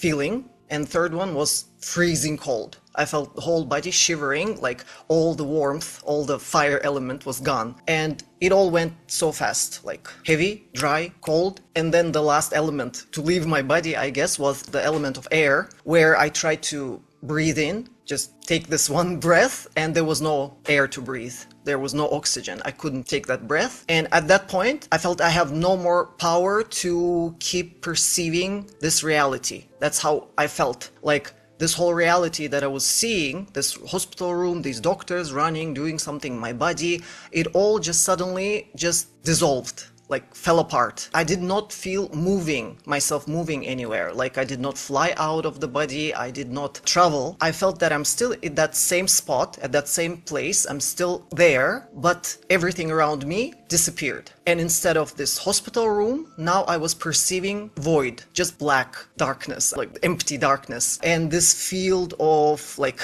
feeling. And third one was freezing cold. I felt the whole body shivering, like all the warmth, all the fire element was gone. And it all went so fast, like heavy, dry, cold. And then the last element to leave my body, I guess, was the element of air, where I tried to breathe in, just take this one breath, and there was no air to breathe. There was no oxygen. I couldn't take that breath. And at that point, I felt I have no more power to keep perceiving this reality. That's how I felt. Like this whole reality that I was seeing, this hospital room, these doctors running, doing something in my body, it all just suddenly just dissolved. Like fell apart. I did not feel myself moving anywhere. Like I did not fly out of the body. I did not travel. I felt that I'm still in that same spot, at that same place. I'm still there, but everything around me disappeared. And instead of this hospital room, now I was perceiving void, just black darkness, like empty darkness. And this field of like,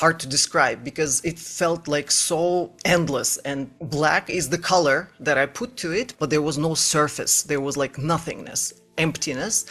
hard to describe because it felt like so endless, and black is the color that I put to it, but there was no surface. There was like nothingness, emptiness.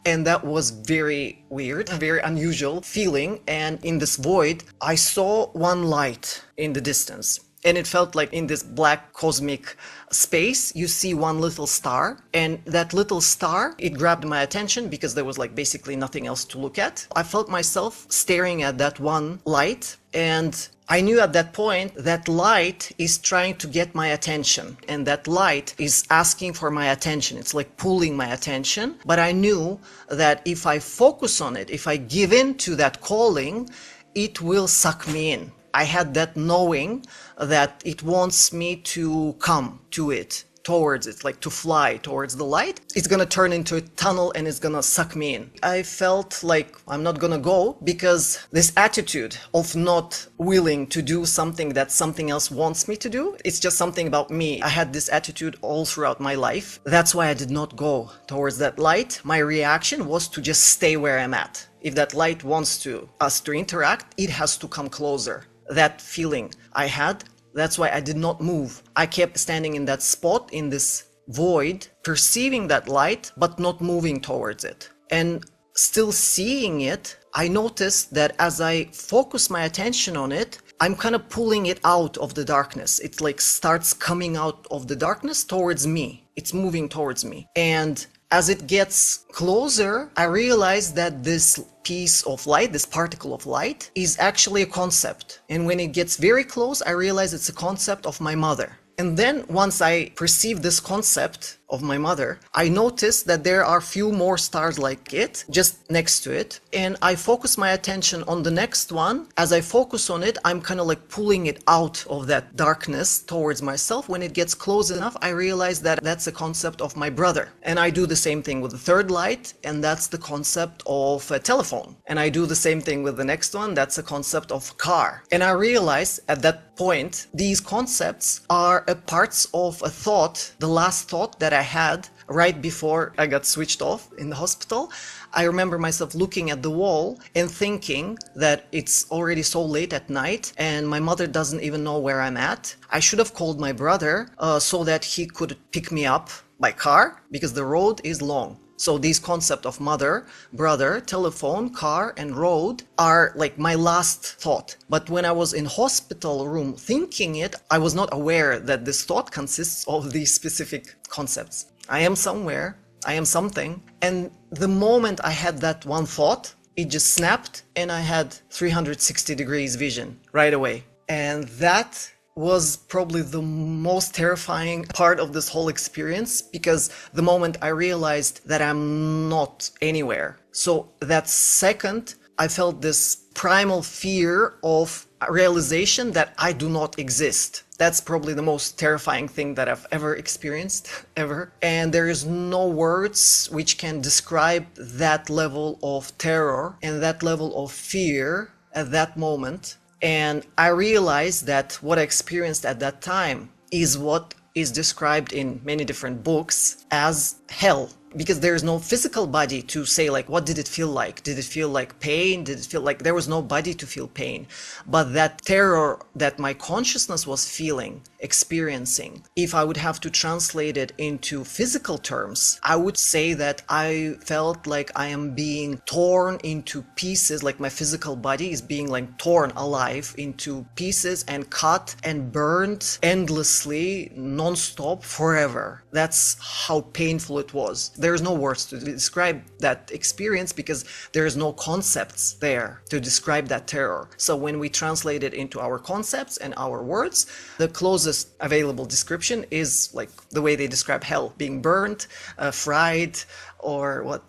And that was very weird, a very unusual feeling. And in this void, I saw one light in the distance. And it felt like in this black cosmic space, you see one little star. And that little star, it grabbed my attention because there was like basically nothing else to look at. I felt myself staring at that one light. And I knew at that point that light is trying to get my attention. And that light is asking for my attention. It's like pulling my attention. But I knew that if I focus on it, if I give in to that calling, it will suck me in. I had that knowing that it wants me to come to it, towards it, like to fly towards the light. It's gonna turn into a tunnel and it's gonna suck me in. I felt like I'm not gonna go because this attitude of not willing to do something that something else wants me to do, it's just something about me. I had this attitude all throughout my life. That's why I did not go towards that light. My reaction was to just stay where I'm at. If that light wants us to interact, it has to come closer. That feeling I had, that's why I did not move. I kept standing in that spot, in this void, perceiving that light, but not moving towards it. And still seeing it, I noticed that as I focus my attention on it, I'm kind of pulling it out of the darkness. It like starts coming out of the darkness towards me. It's moving towards me. And as it gets closer, I realize that this piece of light, this particle of light, is actually a concept. And when it gets very close, I realize it's a concept of my mother. And then once I perceive this concept of my mother, I notice that there are few more stars like it just next to it. And I focus my attention on the next one. As I focus on it, I'm kind of like pulling it out of that darkness towards myself. When it gets close enough, I realize that that's a concept of my brother. And I do the same thing with the third light, and that's the concept of a telephone. And I do the same thing with the next one, that's a concept of car. And I realize at that point, these concepts are a parts of a thought, the last thought that I had right before I got switched off in the hospital. I remember myself looking at the wall and thinking that it's already so late at night and my mother doesn't even know where I'm at. I should have called my brother so that he could pick me up by car because the road is long. So these concepts of mother, brother, telephone, car, and road are like my last thought. But when I was in hospital room thinking it, I was not aware that this thought consists of these specific concepts. I am somewhere, I am something. And the moment I had that one thought, it just snapped and I had 360 degrees vision right away. And that was probably the most terrifying part of this whole experience, because the moment I realized that I'm not anywhere. So that second, I felt this primal fear of realization that I do not exist. That's probably the most terrifying thing that I've ever experienced, ever. And there is no words which can describe that level of terror and that level of fear at that moment. And I realized that what I experienced at that time is what is described in many different books as hell. Because there is no physical body to say like, what did it feel like? Did it feel like pain? Did it feel like there was no body to feel pain? But that terror that my consciousness was feeling experiencing. If I would have to translate it into physical terms, I would say that I felt like I am being torn into pieces, like my physical body is being like torn alive into pieces and cut and burned endlessly, non-stop, forever. That's how painful it was. There's no words to describe that experience because there's no concepts there to describe that terror. So when we translate it into our concepts and our words, the closest available description is like the way they describe hell, being burned, fried, or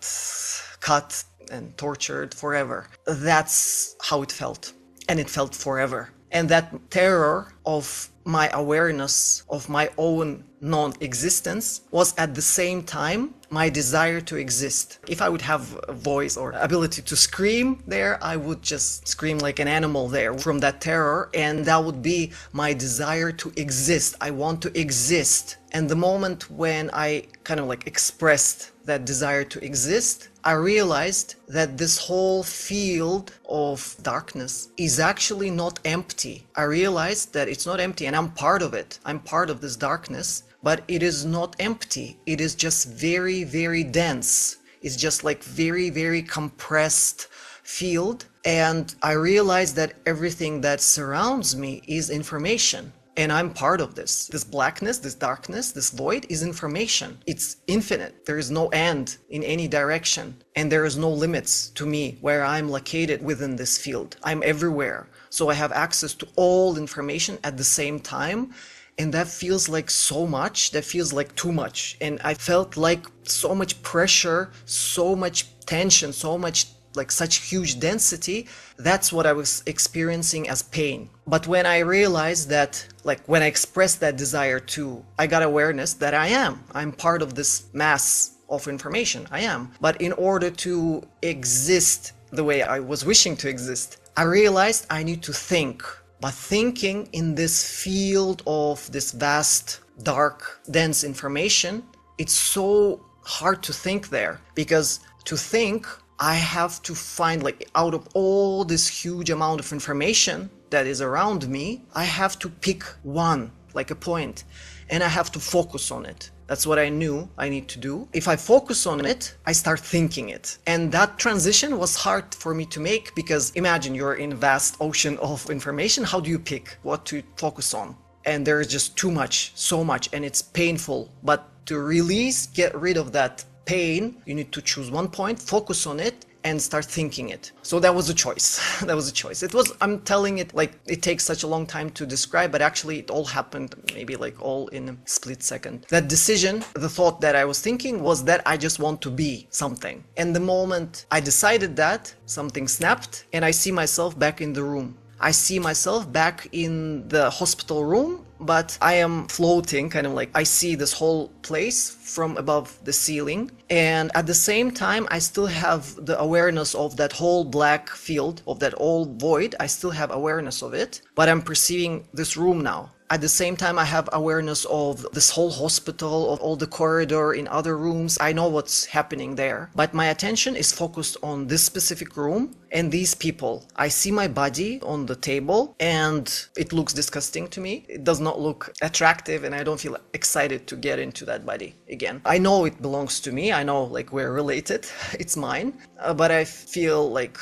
cut and tortured forever. That's how it felt. And it felt forever. And that terror of my awareness of my own non-existence was at the same time my desire to exist. If I would have a voice or ability to scream there, I would just scream like an animal there from that terror, and that would be my desire to exist. I want to exist. And the moment when I kind of like expressed that desire to exist, I realized that this whole field of darkness is actually not empty. I realized that it's not empty, and I'm part of it. I'm part of this darkness, but it is not empty. It is just very, very dense. It's just like very, very compressed field. And I realized that everything that surrounds me is information. And I'm part of this. This blackness, this darkness, this void is information. It's infinite. There is no end in any direction. And there is no limits to me where I'm located within this field. I'm everywhere. So I have access to all information at the same time. And that feels like so much. That feels like too much. And I felt like so much pressure, so much tension, so much like such huge density. That's what I was experiencing as pain. But when I realized that, like when I expressed that desire to, I got awareness that I'm part of this mass of information. I am. But in order to exist the way I was wishing to exist, I realized I need to think. But thinking in this field of this vast, dark, dense information, it's so hard to think there, because to think, I have to find, like, out of all this huge amount of information that is around me, I have to pick one, like a point, and I have to focus on it. That's what I knew I need to do. If I focus on it, I start thinking it. And that transition was hard for me to make, because imagine you're in a vast ocean of information. How do you pick what to focus on? And there is just too much, so much, and it's painful. But to release, get rid of that pain, you need to choose one point, focus on it, and start thinking it. So that was a choice. That was a choice. It was, I'm telling it like it takes such a long time to describe, but actually it all happened maybe like all in a split second. That decision, the thought that I was thinking was that I just want to be something. And the moment I decided that, something snapped, and I see myself back in the room. I see myself back in the hospital room, but I am floating, kind of like I see this whole place from above the ceiling. And at the same time, I still have the awareness of that whole black field, of that old void. I still have awareness of it, but I'm perceiving this room now. At the same time, I have awareness of this whole hospital, of all the corridor in other rooms. I know what's happening there, but my attention is focused on this specific room and these people. I see my body on the table and it looks disgusting to me. It does not look attractive, and I don't feel excited to get into that body again. I know it belongs to me. I know like we're related. It's mine, but I feel like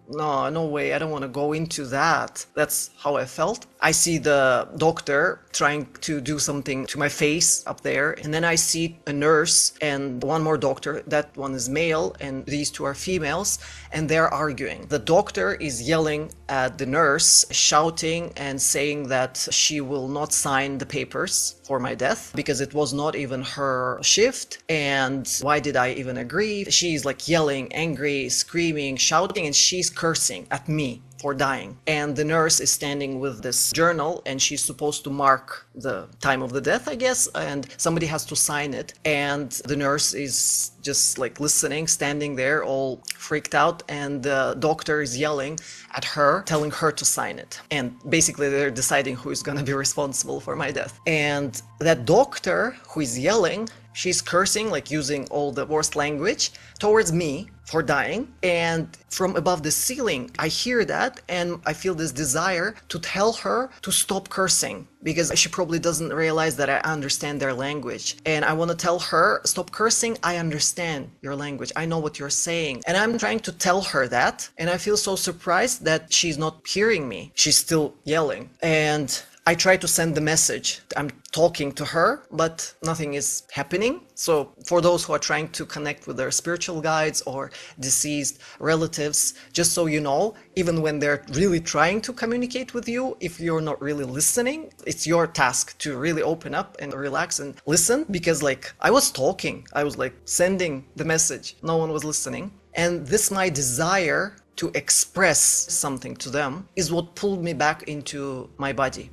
no way, I don't want to go into that. That's how I felt. I see the doctor trying to do something to my face up there, and then I see a nurse and one more doctor. That one is male and these two are females, and they're arguing. The doctor is yelling at the nurse, shouting and saying that she will not sign the papers for my death because it was not even her shift, and why did I even agree? She's like yelling, angry, screaming, shouting, and she's cursing at me for dying. And the nurse is standing with this journal, and she's supposed to mark the time of the death, I guess, and somebody has to sign it. And the nurse is just like listening, standing there all freaked out, and the doctor is yelling at her, telling her to sign it. And basically they're deciding who is going to be responsible for my death. And that doctor who is yelling, she's cursing, like using all the worst language towards me, for dying. And from above the ceiling, I hear that and I feel this desire to tell her to stop cursing, because she probably doesn't realize that I understand their language. And I want to tell her, stop cursing, I understand your language, I know what you're saying. And I'm trying to tell her that, and I feel so surprised that she's not hearing me. She's still yelling. And I try to send the message. I'm talking to her, but nothing is happening. So for those who are trying to connect with their spiritual guides or deceased relatives, just so you know, even when they're really trying to communicate with you, if you're not really listening, it's your task to really open up and relax and listen. Because like I was talking, I was like sending the message, no one was listening. And this my desire to express something to them is what pulled me back into my body.